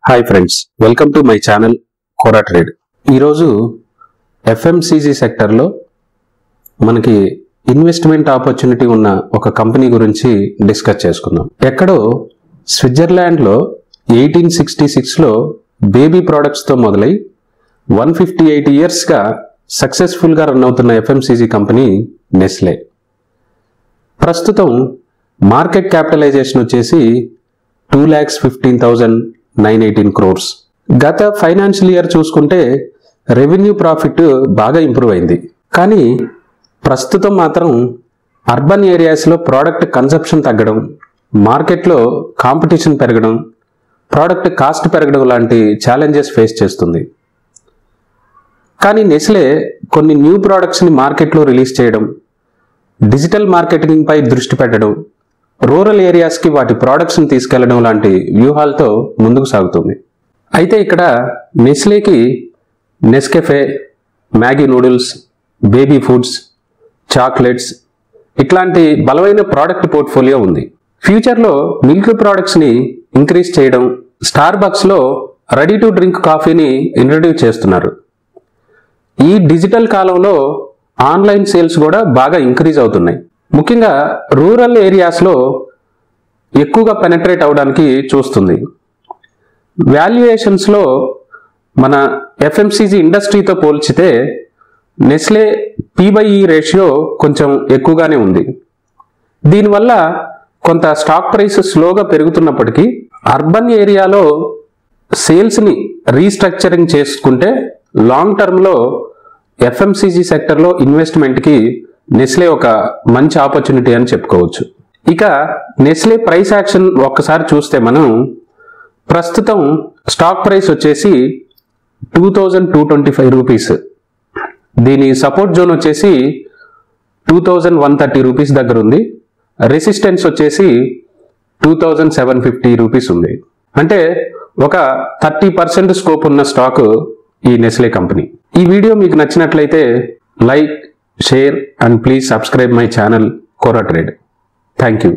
Hi friends, welcome to my channel Kora trade. ఈరోజు FMCG సెక్టర్లో మనకి ఇన్వెస్ట్మెంట్ ఆపర్చునిటీ ఉన్న ఒక కంపెనీ గురించి డిస్కస్ చేసుకుందాం. ఎక్కడో స్విట్జర్లాండ్లో 1866లో బేబీ ప్రోడక్ట్స్తో మొదలై 158 ఇయర్స్గా సక్సెస్ఫుల్గా రన్ అవుతున్న ఎఫ్ఎంసీజీ కంపెనీ నెస్లే. ప్రస్తుతం మార్కెట్ క్యాపిటలైజేషన్ వచ్చేసి 2,15,918 crores. గత ఫైనాన్షియల్ ఇయర్ చూసుకుంటే రెవెన్యూ ప్రాఫిట్ బాగా ఇంప్రూవ్ అయింది. కానీ ప్రస్తుతం మాత్రం అర్బన్ ఏరియాస్లో ప్రోడక్ట్ కన్సంప్షన్ తగ్గడం, మార్కెట్లో కాంపిటీషన్ పెరగడం, ప్రోడక్ట్ కాస్ట్ పెరగడం లాంటి ఛాలెంజెస్ ఫేస్ చేస్తుంది. కానీ నెస్లే కొన్ని న్యూ ప్రోడక్ట్స్ని మార్కెట్లో రిలీజ్ చేయడం, డిజిటల్ మార్కెటింగ్ పై దృష్టి పెట్టడం, రూరల్ ఏరియాస్కి వాటి ప్రోడక్ట్స్ని తీసుకెళ్లడం లాంటి వ్యూహాలతో ముందుకు సాగుతుంది. అయితే ఇక్కడ నెస్లేకి Nescafe, Maggi noodles, baby foods, chocolates ఇట్లాంటి బలమైన ప్రోడక్ట్ పోర్ట్ఫోలియో ఉంది. ఫ్యూచర్లో మిల్క్ ప్రోడక్ట్స్ని ఇంక్రీజ్ చేయడం, స్టార్ బక్స్లో రెడీ టు డ్రింక్ కాఫీని ఇంట్రడ్యూస్ చేస్తున్నారు. ఈ డిజిటల్ కాలంలో ఆన్లైన్ సేల్స్ కూడా బాగా ఇంక్రీజ్ అవుతున్నాయి. ముఖ్యంగా రూరల్ ఏరియాస్లో ఎక్కువగా పెనట్రేట్ అవడానికి చూస్తుంది. వాల్యుయేషన్స్లో మన ఎఫ్ఎంసీజీ ఇండస్ట్రీతో పోల్చితే నెస్లే P/E రేషియో కొంచెం ఎక్కువగానే ఉంది. దీనివల్ల కొంత స్టాక్ ప్రైస్ స్లోగా పెరుగుతున్నప్పటికీ అర్బన్ ఏరియాలో సేల్స్ని రీస్ట్రక్చరింగ్ చేసుకుంటే లాంగ్ టర్మ్లో ఎఫ్ఎంసీజీ సెక్టర్లో ఇన్వెస్ట్మెంట్కి నెస్లే ఒక మంచి ఆపర్చునిటీ అని చెప్పుకోవచ్చు. ఇక నెస్లే ప్రైస్ యాక్షన్ ఒక్కసారి చూస్తే మనం ప్రస్తుతం స్టాక్ ప్రైస్ వచ్చేసి 2,225 రూపీస్, దీని సపోర్ట్ జోన్ వచ్చేసి 2,130 రూపీస్ దగ్గర ఉంది. రెసిస్టెన్స్ వచ్చేసి 2,750 రూపీస్ ఉంది. అంటే ఒక 30% స్కోప్ ఉన్న స్టాక్ ఈ నెస్లే కంపెనీ. ఈ వీడియో మీకు నచ్చినట్లయితే like, share and please subscribe my channel Kora Trade. Thank you.